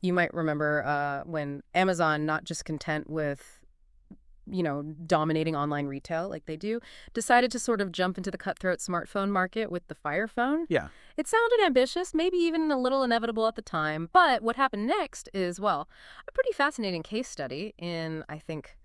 You might remember when Amazon, not just content with, dominating online retail like they do, decided to sort of jump into the cutthroat smartphone market with the Fire Phone. Yeah. It sounded ambitious, maybe even a little inevitable at the time, but what happened next is, well, a pretty fascinating case study in, I think,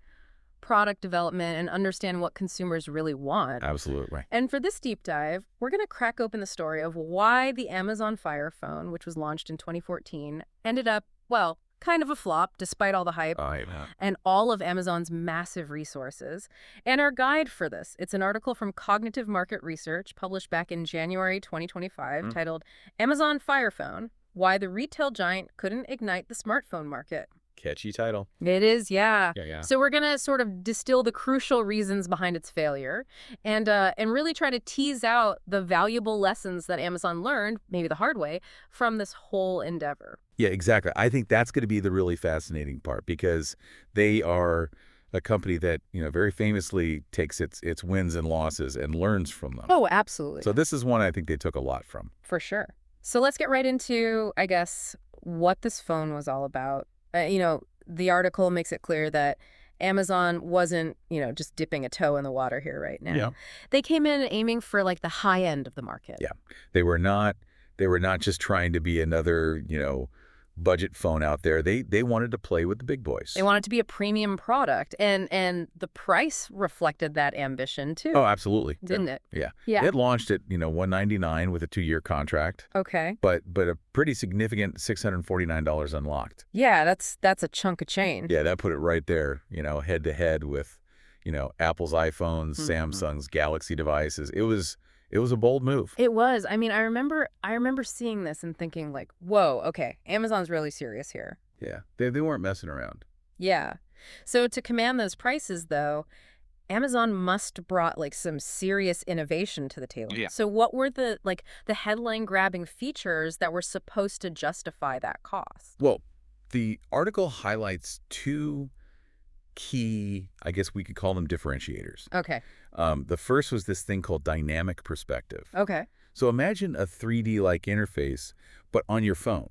product development and understand what consumers really want. Absolutely right. And for this deep dive, we're going to crack open the story of why the Amazon Fire Phone, which was launched in 2014, ended up, well, kind of a flop despite all the hype Oh, yeah. and all of Amazon's massive resources. And our guide for this, it's an article from Cognitive Market Research published back in January 2025 Mm. titled Amazon Fire Phone: Why the Retail Giant Couldn't Ignite the Smartphone Market. Catchy title. It is, yeah. Yeah, yeah. So we're gonna sort of distill the crucial reasons behind its failure, and really try to tease out the valuable lessons that Amazon learned, maybe the hard way, from this whole endeavor. Yeah, exactly. I think that's going to be the really fascinating part because they are a company that, very famously takes its wins and losses and learns from them. Oh, absolutely, So this is one I think they took a lot from. for sure. So let's get right into, I guess, what this phone was all about. The article makes it clear that Amazon wasn't, just dipping a toe in the water here right now. Yeah. They came in aiming for like the high end of the market. Yeah. They were not just trying to be another, budget phone out there. They wanted to play with the big boys. They want it to be a premium product, and the price reflected that ambition too, Oh, absolutely. didn't it? Yeah. Yeah. It launched at, $199 with a 2-year contract, Okay. but a pretty significant $649 unlocked. Yeah, that's a chunk of change. Yeah, that put it right there, head to head with, Apple's iPhones, Samsung's Galaxy devices. It was a bold move. It was. I mean, I remember seeing this and thinking like, whoa, okay, Amazon's really serious here. Yeah. They weren't messing around. Yeah. So to command those prices, though, Amazon must brought like some serious innovation to the table. Yeah. So what were the headline grabbing features that were supposed to justify that cost? Well, the article highlights two key, I guess we could call them differentiators. Okay. The first was this thing called dynamic perspective. Okay. So imagine a 3D-like interface, but on your phone.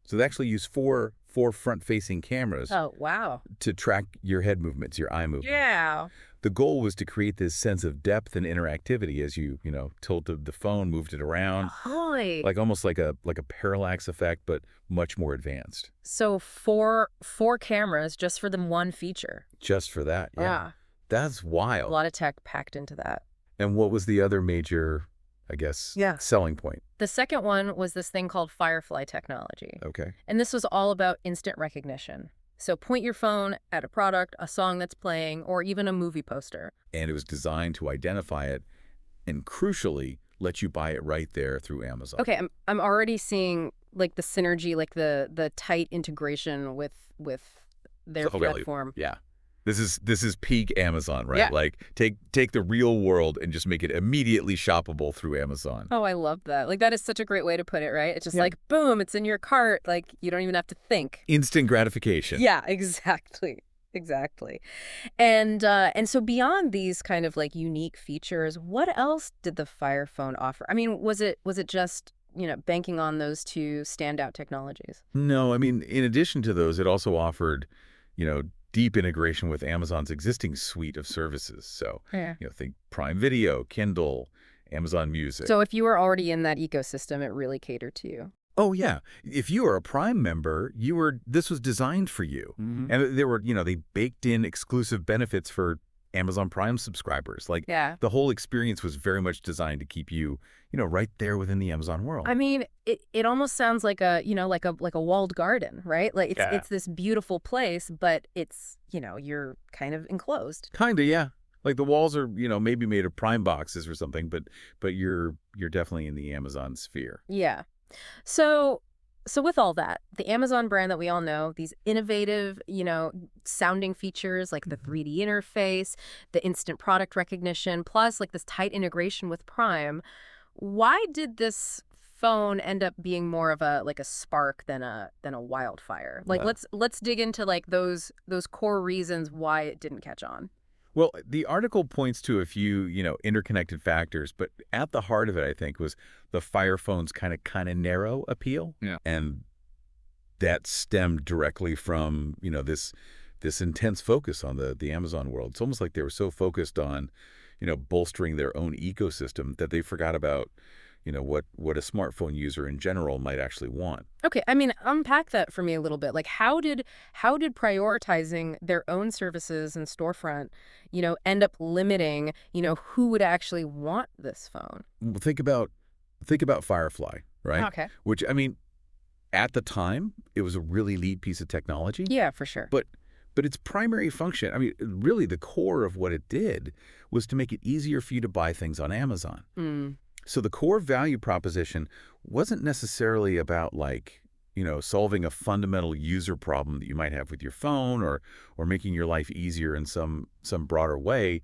So they actually use four front-facing cameras Oh, wow. to track your head movements, your eye movement. Yeah. The goal was to create this sense of depth and interactivity as you, tilted the phone, moved it around, Holy. like almost like a parallax effect, but much more advanced. So four cameras just for the one feature. Just for that, yeah. Yeah. That's A wild. lot of tech packed into that. And what was the other major, I guess, Yeah. selling point? The second one was this thing called Firefly technology. Okay. And this was all about instant recognition. So point your phone at a product, a song that's playing, or even a movie poster. And it was designed to identify it and, crucially, let you buy it right there through Amazon. Okay, I'm already seeing like the synergy, like the tight integration with their Oh, really? platform. Yeah. This is peak Amazon, right? Yeah. Like take the real world and just make it immediately shoppable through Amazon. Oh, I love that. Like that is such a great way to put it, right? It's just Yeah. like boom, it's in your cart. Like you don't even have to think. Instant gratification. Yeah, exactly. Exactly. And so beyond these kind of like unique features, what else did the Fire Phone offer? I mean, was it just, banking on those two standout technologies? No, I mean, in addition to those, it also offered, deep integration with Amazon's existing suite of services. So, Yeah. think Prime Video, Kindle, Amazon Music. So if you were already in that ecosystem, it really catered to you. Oh, yeah. If you are a Prime member, this was designed for you. And there were, they baked in exclusive benefits for Amazon Prime subscribers. Like Yeah. the whole experience was very much designed to keep you, right there within the Amazon world. I mean, it almost sounds like a walled garden, right? Like Yeah. it's this beautiful place, but it's, you're kind of enclosed. Kinda, yeah. Like the walls are, maybe made of Prime boxes or something, but you're definitely in the Amazon sphere. Yeah. So with all that, the Amazon brand that we all know, these innovative, sounding features like the 3D interface, the instant product recognition, plus like this tight integration with Prime, why did this phone end up being more of a spark than a wildfire? Like Uh. let's dig into like those core reasons why it didn't catch on. Well, the article points to a few, interconnected factors, but at the heart of it, I think, was the Fire Phone's kind of narrow appeal. Yeah. And that stemmed directly from, this intense focus on the Amazon world. It's almost like they were so focused on, bolstering their own ecosystem that they forgot about, what a smartphone user in general might actually want. Okay, I mean, unpack that for me a little bit. Like, how did prioritizing their own services and storefront, end up limiting, who would actually want this phone? Well, think about Firefly, right? Okay. Which, I mean, at the time, it was a really neat piece of technology. Yeah, for sure. But its primary function, I mean, really the core of what it did was to make it easier for you to buy things on Amazon. Mm, So the core value proposition wasn't necessarily about solving a fundamental user problem that you might have with your phone or making your life easier in some broader way.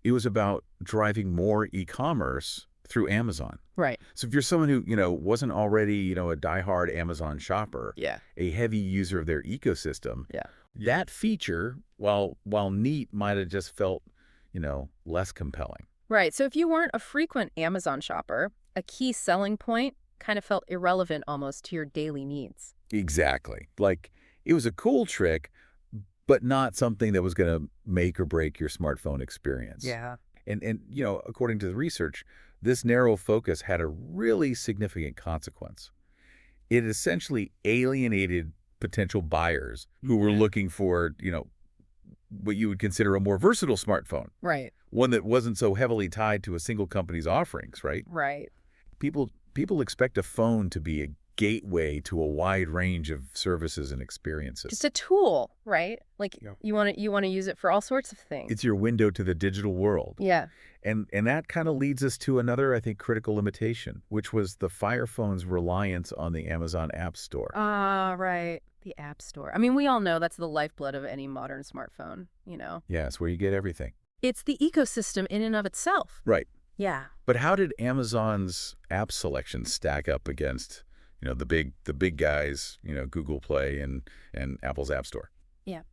It was about driving more e-commerce through Amazon. right. So if you're someone who, wasn't already, a diehard Amazon shopper, Yeah. a heavy user of their ecosystem, Yeah. that feature, while neat, might have just felt, less compelling. Right. So if you weren't a frequent Amazon shopper, a key selling point kind of felt irrelevant almost to your daily needs. Exactly. Like, it was a cool trick, but not something that was going to make or break your smartphone experience. Yeah. And according to the research, this narrow focus had a really significant consequence. It essentially alienated potential buyers who were looking for, what you would consider a more versatile smartphone, Right. one that wasn't so heavily tied to a single company's offerings, right? Right. People expect a phone to be a gateway to a wide range of services and experiences. Just a tool, right? Like Yeah. you want to use it for all sorts of things. It's your window to the digital world. Yeah. And that kind of leads us to another, I think, critical limitation, which was the Fire Phone's reliance on the Amazon App Store. Right. The App Store. I mean, we all know that's the lifeblood of any modern smartphone, Yeah, it's where you get everything. It's the ecosystem in and of itself. Right. Yeah. But how did Amazon's app selection stack up against, the big guys, Google Play and Apple's App Store? Yeah.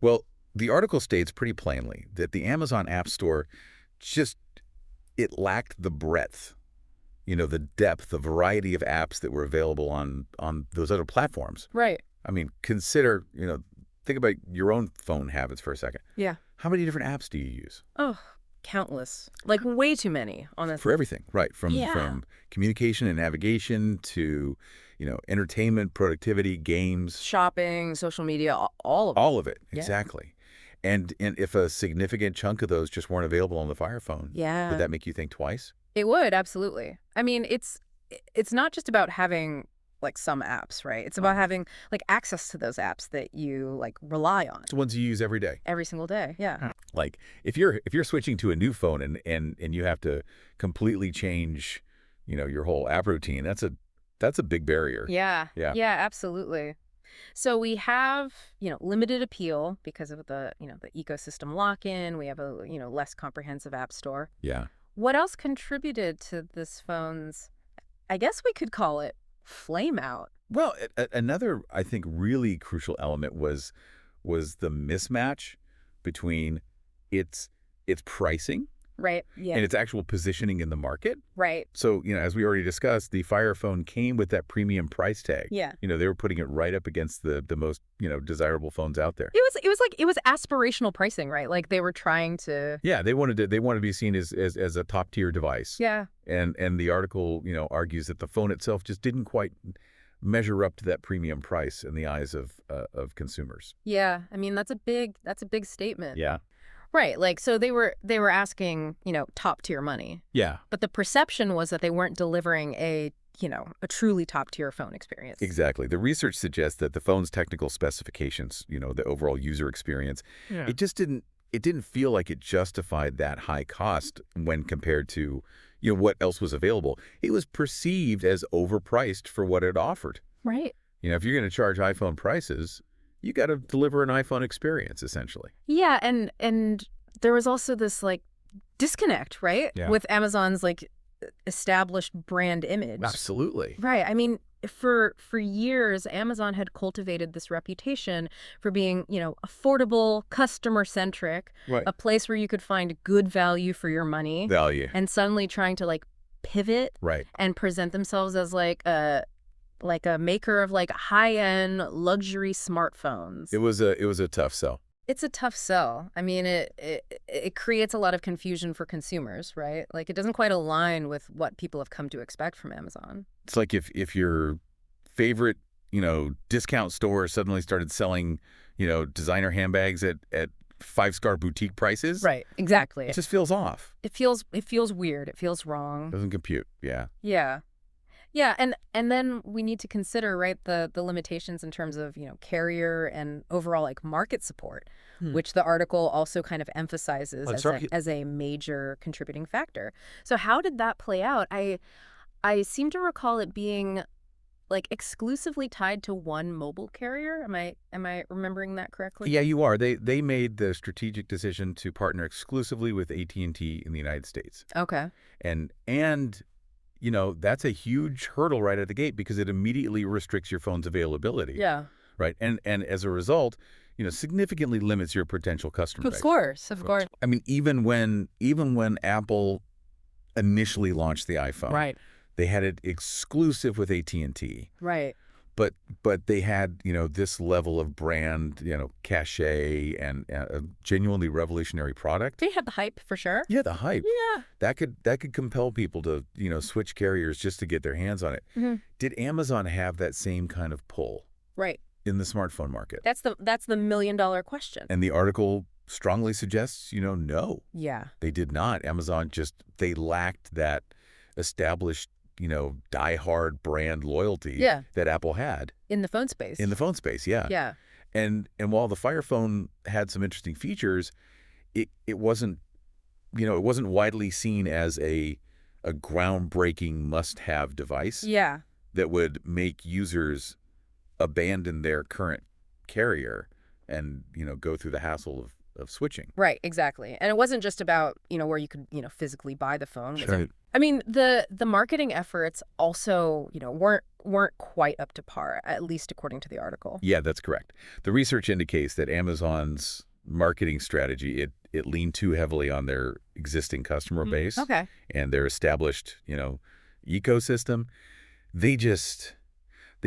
Well, the article states pretty plainly that the Amazon App Store it lacked the breadth, the depth, the variety of apps that were available on those other platforms. Right. I mean, think about your own phone habits for a second. Yeah. How many different apps do you use? Oh, countless. Like way too many, honestly. For everything, right? From Yeah. communication and navigation to, entertainment, productivity, games. Shopping, social media, all of it. All of it, Yeah. exactly. And if a significant chunk of those just weren't available on the Fire Phone, Yeah. would that make you think twice? It would, absolutely. I mean, it's not just about having like some apps, right? It's about having like access to those apps that you like rely on It's the ones you use every day. every single day. Yeah. Like if you're switching to a new phone and you have to completely change, your whole app routine, that's a big barrier. Yeah. Yeah. Yeah, absolutely. So we have, limited appeal because of the ecosystem lock-in. We have a, less comprehensive app store. Yeah. What else contributed to this phone's, I guess we could call it flame out? Well, another, I think, really crucial element was the mismatch between its pricing Right. Yeah. and its actual positioning in the market. Right. So, as we already discussed, the Fire Phone came with that premium price tag. Yeah. They were putting it right up against the most, desirable phones out there. It was aspirational pricing, right? Like they were trying to. Yeah, they wanted to be seen as a top tier device. Yeah. And the article, argues that the phone itself just didn't quite measure up to that premium price in the eyes of consumers. Yeah. I mean, that's a big statement. Yeah. Right. Like, so they were asking, top tier money, Yeah. but the perception was that they weren't delivering a truly top tier phone experience. Exactly. The research suggests that the phone's technical specifications, the overall user experience, Yeah. it didn't feel like it justified that high cost when compared to, what else was available. It was perceived as overpriced for what it offered. Right. If you're going to charge iPhone prices, you got to deliver an iPhone experience, essentially. Yeah. And there was also this like disconnect, right? Yeah. With Amazon's like established brand image. Absolutely. Right. I mean, for years, Amazon had cultivated this reputation for being, affordable, customer-centric, Right. a place where you could find good value for your money, Value. and suddenly trying to like pivot Right. and present themselves as like like a maker of like high-end luxury smartphones. It was a tough sell. It's a tough sell. I mean, it creates a lot of confusion for consumers, right? Like it doesn't quite align with what people have come to expect from Amazon. It's like if your favorite, discount store suddenly started selling, designer handbags at five-star boutique prices. Right. Exactly. It just feels off. It feels weird. It feels wrong. Doesn't compute. Yeah. Yeah. Yeah, and then we need to consider, right, the limitations in terms of, carrier and overall like market support, which the article also kind of emphasizes as a major contributing factor. So how did that play out? I seem to recall it being like exclusively tied to one mobile carrier. Am I remembering that correctly? Yeah, you are. They made the strategic decision to partner exclusively with AT&T in the United States. Okay. And that's a huge hurdle right at the gate because it immediately restricts your phone's availability. Yeah. Right. And as a result, significantly limits your potential customer base. Of course. I mean, even when Apple initially launched the iPhone, Right. they had it exclusive with AT&T. Right. But they had, this level of brand, cachet and a genuinely revolutionary product. They had the hype for sure. Yeah, the hype. Yeah. That could compel people to, switch carriers just to get their hands on it. Mm-hmm. Did Amazon have that same kind of pull Right. in the smartphone market? That's the million-dollar question. And the article strongly suggests, no. Yeah. They did not. Amazon they lacked that established, die-hard brand loyalty that Apple had. In the phone space. In the phone space, yeah. Yeah. And while the Fire Phone had some interesting features, it wasn't, it wasn't widely seen as a groundbreaking must-have device Yeah. that would make users abandon their current carrier and, go through the hassle of switching. Right, exactly. And it wasn't just about, where you could, physically buy the phone. Right. I mean, the marketing efforts also, weren't quite up to par, at least according to the article. Yeah, that's correct. The research indicates that Amazon's marketing strategy, it leaned too heavily on their existing customer base and their established, ecosystem. They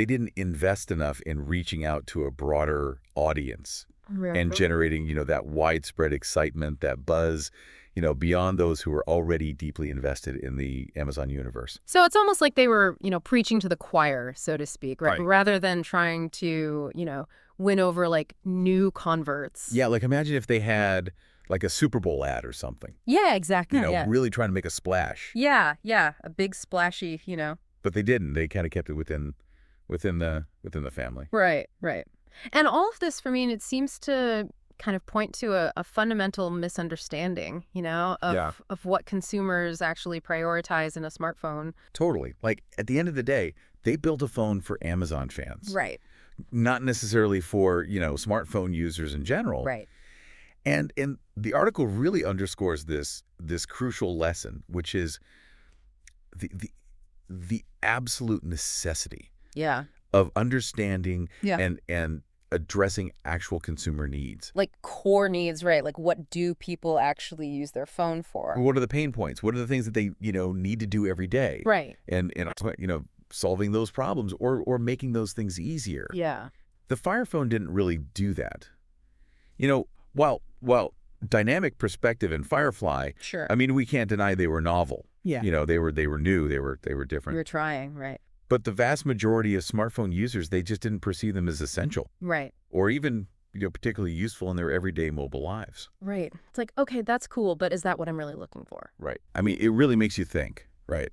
didn't invest enough in reaching out to a broader audience and generating, that widespread excitement, that buzz, beyond those who were already deeply invested in the Amazon universe. So it's almost like they were, preaching to the choir, so to speak, right? Right. Rather than trying to, win over like new converts. Yeah, like imagine if they had like a Super Bowl ad or something. Yeah, exactly. Really trying to make a splash. Yeah, a big splashy, But they didn't. They kind of kept it within the family. Right. And all of this, for me, it seems to kind of point to a fundamental misunderstanding, of what consumers actually prioritize in a smartphone. Totally. Like at the end of the day, they built a phone for Amazon fans. Right. Not necessarily for, smartphone users in general. Right. And the article really underscores this crucial lesson, which is the absolute necessity of understanding and addressing actual consumer needs. Like core needs, right? Like what do people actually use their phone for? What are the pain points? What are the things that they, need to do every day? Right. And solving those problems or making those things easier. Yeah. The Fire Phone didn't really do that. While Dynamic Perspective and Firefly, Sure. I mean, we can't deny they were novel. Yeah. They were new, they were different. We were trying, right. But the vast majority of smartphone users, they just didn't perceive them as essential. Right. Or even, particularly useful in their everyday mobile lives. Right. It's like, okay, that's cool, but is that what I'm really looking for? Right. I mean, it really makes you think, right?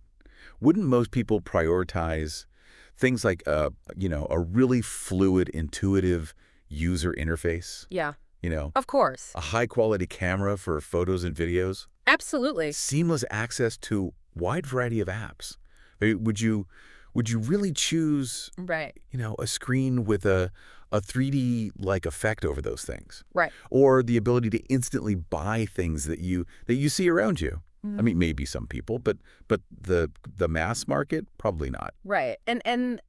Wouldn't most people prioritize things like, a really fluid, intuitive user interface? Yeah. Of course. A high-quality camera for photos and videos? Absolutely. Seamless access to a wide variety of apps. Would you really choose, right, a screen with a 3D-like effect over those things? Right. Or the ability to instantly buy things that you see around you? I mean, maybe some people, but the mass market, probably not. Right. And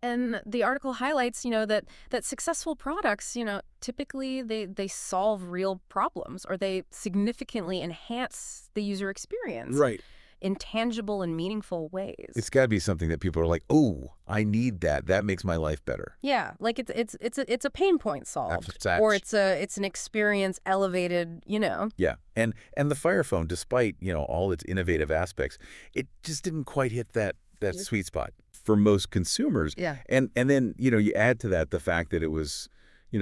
the article highlights, that successful products, typically they solve real problems or they significantly enhance the user experience. Right. in tangible and meaningful ways. It's got to be something that people are like, oh, I need that. That makes my life better. Yeah, like it's a pain point solved, or it's an experience elevated, Yeah. And the Fire Phone, despite, all its innovative aspects, it just didn't quite hit that sweet spot for most consumers. Yeah. And then, you add to that the fact that it was, in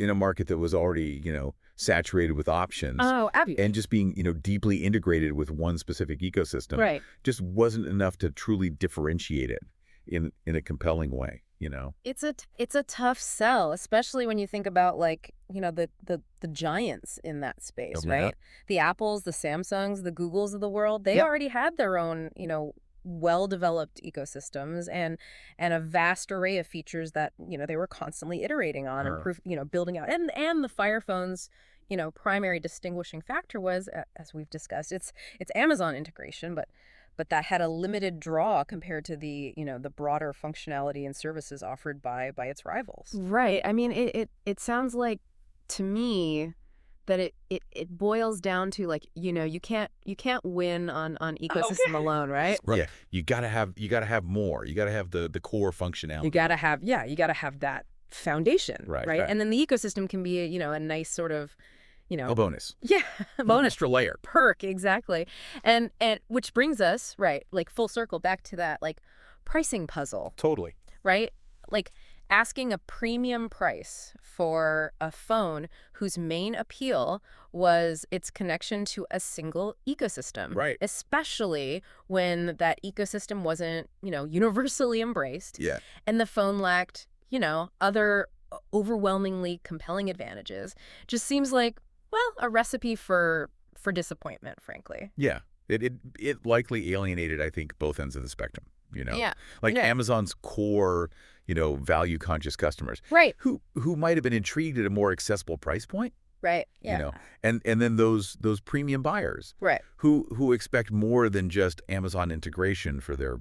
a market that was already, saturated with options. Oh, absolutely. And just being, deeply integrated with one specific ecosystem. Right. Just wasn't enough to truly differentiate it in a compelling way, It's a tough sell, especially when you think about the giants in that space, Yeah. right? The Apples, the Samsungs, the Googles of the world, they Yep. already had their own, well-developed ecosystems and a vast array of features that, they were constantly iterating on, Sure. building out. And the Fire Phone's, primary distinguishing factor was, as we've discussed, it's Amazon integration, but that had a limited draw compared to the broader functionality and services offered by its rivals. Right. I mean, it sounds like to me that it boils down to you can't win on ecosystem alone, right? Right. Yeah. You gotta have more. You gotta have the core functionality. You gotta have that foundation, Right. And then the ecosystem can be a nice sort of A bonus. yeah, bonus Extra layer. perk, exactly. And which brings us, right, full circle back to that pricing puzzle, Totally. right? Asking a premium price for a phone whose main appeal was its connection to a single ecosystem. Right. Especially when that ecosystem wasn't, universally embraced. Yeah. And the phone lacked, other overwhelmingly compelling advantages. Just seems like, well, a recipe for disappointment, frankly. Yeah. It likely alienated, I think, both ends of the spectrum, Yeah. Like Yeah. Amazon's core, value conscious customers. Right. Who might have been intrigued at a more accessible price point, Right. Yeah. and then those premium buyers Right. who expect more than just Amazon integration for their,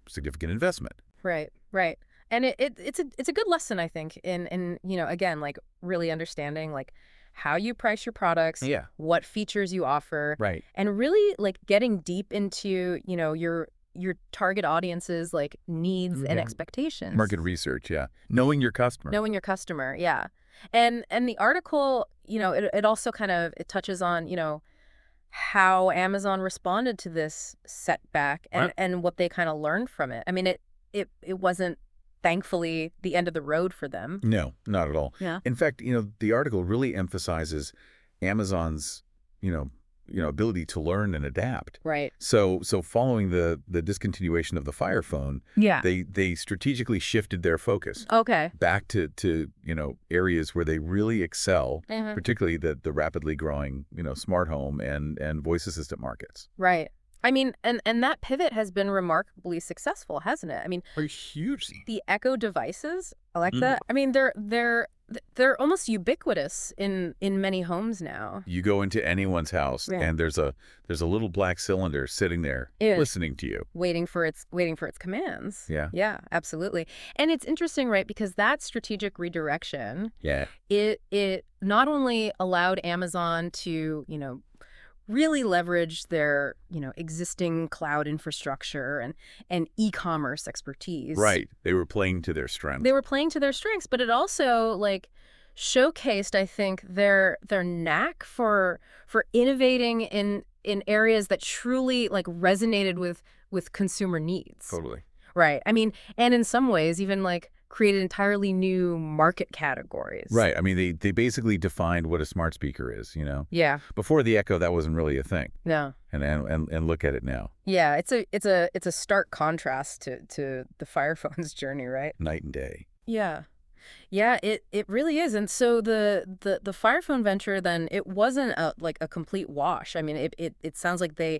significant investment. Right. Right. And it's a good lesson, I think, in again, really understanding how you price your products, Yeah. what features you offer, Right. and really getting deep into your target audience's needs and Yeah. expectations. Market research, yeah. Knowing your customer. Knowing your customer, yeah. And the article, it also it touches on, how Amazon responded to this setback Right. and what they kind of learned from it. I mean, it wasn't, thankfully, the end of the road for them. No, not at all. Yeah. In fact, the article really emphasizes Amazon's, ability to learn and adapt. Right. So following the discontinuation of the Fire Phone, Yeah. they strategically shifted their focus Okay. back to areas where they really excel, Mhm. particularly the rapidly growing, smart home and voice assistant markets. Right. I mean, and that pivot has been remarkably successful, hasn't it? I mean, Are huge. the Echo devices, Alexa, Mhm. I mean, they're almost ubiquitous in many homes now. You go into anyone's house Yeah. and there's a little black cylinder sitting there Yeah. listening to you. Waiting for its commands. Yeah. Yeah, absolutely. And it's interesting, right? Because that strategic redirection, Yeah. it not only allowed Amazon to, really leverage their, existing cloud infrastructure and e-commerce expertise. Right. They were playing to their strengths. They were playing to their strengths, but it also showcased, I think, their knack for innovating in areas that truly resonated with consumer needs. Totally. Right. I mean, and in some ways even created entirely new market categories. Right. I mean, they basically defined what a smart speaker is, Yeah. Before the Echo, that wasn't really a thing. No. And look at it now. Yeah, it's a stark contrast to the Fire Phone's journey, right? Night and day. Yeah. Yeah, it really is. And so the Fire Phone venture then, it wasn't a complete wash. I mean, it sounds like they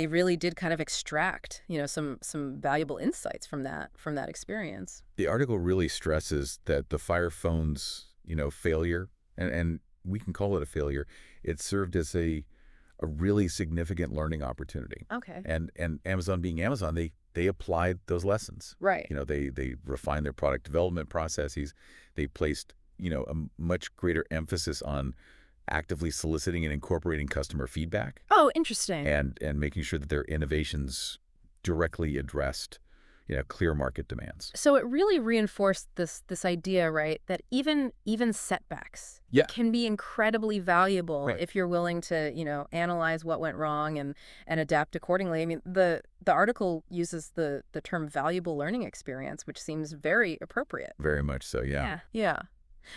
really did kind of extract, some valuable insights from that experience. The article really stresses that the Fire Phone's, failure, and we can call it a failure, it served as a really significant learning opportunity. Okay. And Amazon being Amazon, they applied those lessons. Right. They refined their product development processes. They placed, a much greater emphasis on actively soliciting and incorporating customer feedback Oh, interesting. and making sure that their innovations directly addressed, clear market demands. So it really reinforced this idea, right, that even setbacks Yeah. can be incredibly valuable Right. if you're willing to, analyze what went wrong and adapt accordingly. I mean, the article uses the term valuable learning experience, which seems very appropriate. Very much so, yeah. Yeah.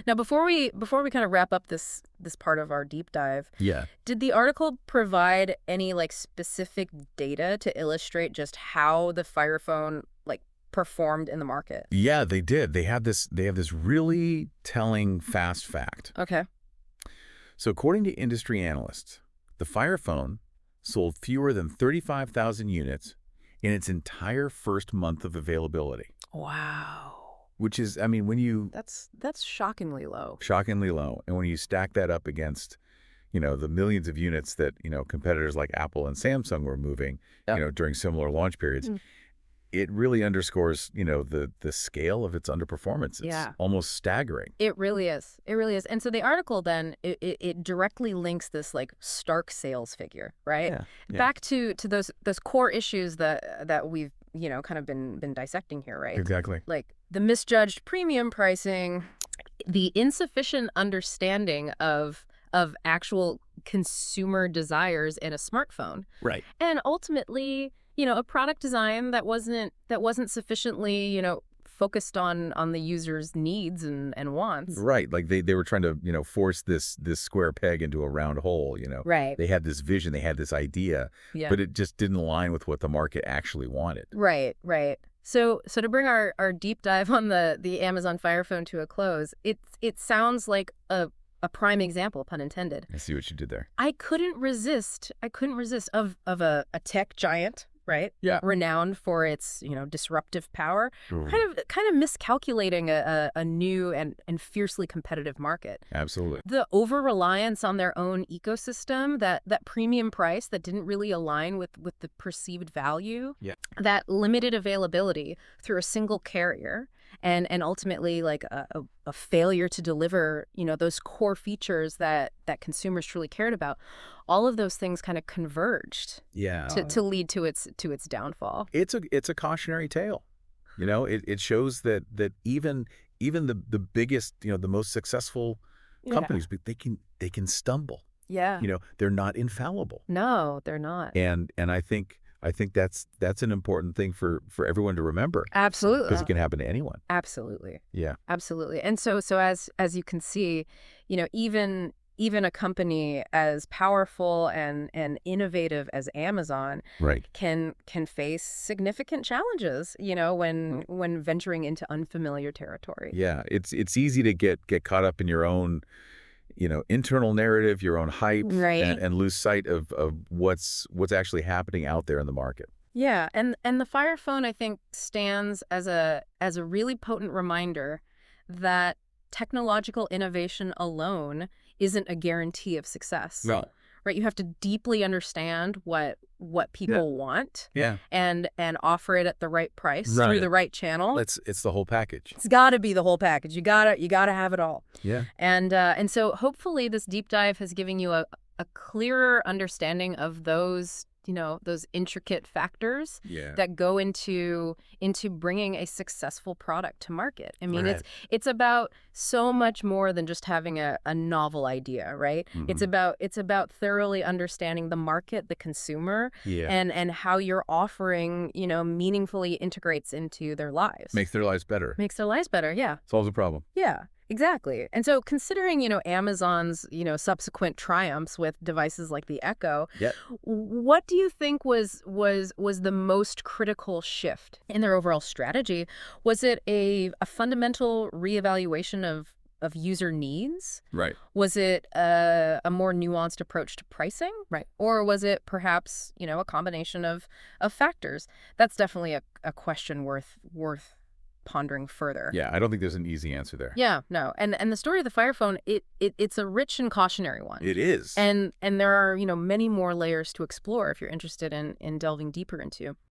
Now, before we kind of wrap up this part of our deep dive, Yeah. did the article provide any like specific data to illustrate just how the Fire Phone like performed in the market? Yeah, they did. They have this really telling fast fact. Okay. So according to industry analysts, the Fire Phone sold fewer than 35,000 units in its entire first month of availability, Wow. which is, I mean, when you That's shockingly low. shockingly low, and when you stack that up against, the millions of units that, competitors like Apple and Samsung were moving, Yeah. during similar launch periods, Mm. it really underscores, the scale of its underperformance. It's Yeah. almost staggering. It really is. It really is. And so the article then it directly links this like stark sales figure, right? Yeah. Back to those core issues that we've, kind of been dissecting here, right? Exactly. Like the misjudged premium pricing, the insufficient understanding of actual consumer desires in a smartphone, Right. and ultimately, a product design that wasn't sufficiently, focused on the user's needs and wants. Right. Like they were trying to, force this square peg into a round hole. Right. They had this vision, they had this idea, Yeah. but it just didn't align with what the market actually wanted. Right. So to bring our deep dive on the Amazon Fire Phone to a close, it sounds like a prime example, pun intended. I see what you did there. I couldn't resist of a tech giant, right? Yeah. Renowned for its, disruptive power, kind of miscalculating a new and fiercely competitive market. Absolutely. The over-reliance on their own ecosystem, that premium price that didn't really align with the perceived value, Yeah. that limited availability through a single carrier, and ultimately like a failure to deliver, those core features that consumers truly cared about. All of those things kind of converged Yeah. to lead to its downfall. It's a cautionary tale. It shows that even the biggest, the most successful companies, but they can stumble. Yeah. They're not infallible. No, they're not. And I think that's an important thing for everyone to remember, Absolutely. because it can happen to anyone. Absolutely. Yeah. Absolutely. And so as you can see, even a company as powerful and innovative as Amazon Right. can face significant challenges, when venturing into unfamiliar territory. Yeah. It's easy to get caught up in your own, internal narrative, your own hype, Right. and lose sight of what's actually happening out there in the market. Yeah, and the Fire Phone, I think, stands as a really potent reminder that technological innovation alone isn't a guarantee of success. No. Right? You have to deeply understand what people want Yeah. and offer it at the right price Right. through the right channel. It's the whole package. It's got to be the whole package. You gotta have it all. Yeah. And so hopefully this deep dive has given you a clearer understanding of those intricate factors Yeah. that go into bringing a successful product to market. I mean, Right. it's about so much more than just having a novel idea, right? Mhm. It's about thoroughly understanding the market, the consumer, Yeah. and how your offering, meaningfully integrates into their lives. Makes their lives better. Makes their lives better, yeah. Solves a problem. Yeah, exactly. And so considering, Amazon's, subsequent triumphs with devices like the Echo, Yep. what do you think was the most critical shift in their overall strategy? Was it a fundamental reevaluation of user needs? Right. Was it a more nuanced approach to pricing? Right. Or was it perhaps, a combination of factors? That's definitely a question worth pondering further. Yeah. I don't think there's an easy answer there. Yeah, no. And the story of the Fire Phone, it's a rich and cautionary one. It is. And there are, many more layers to explore if you're interested in delving deeper into.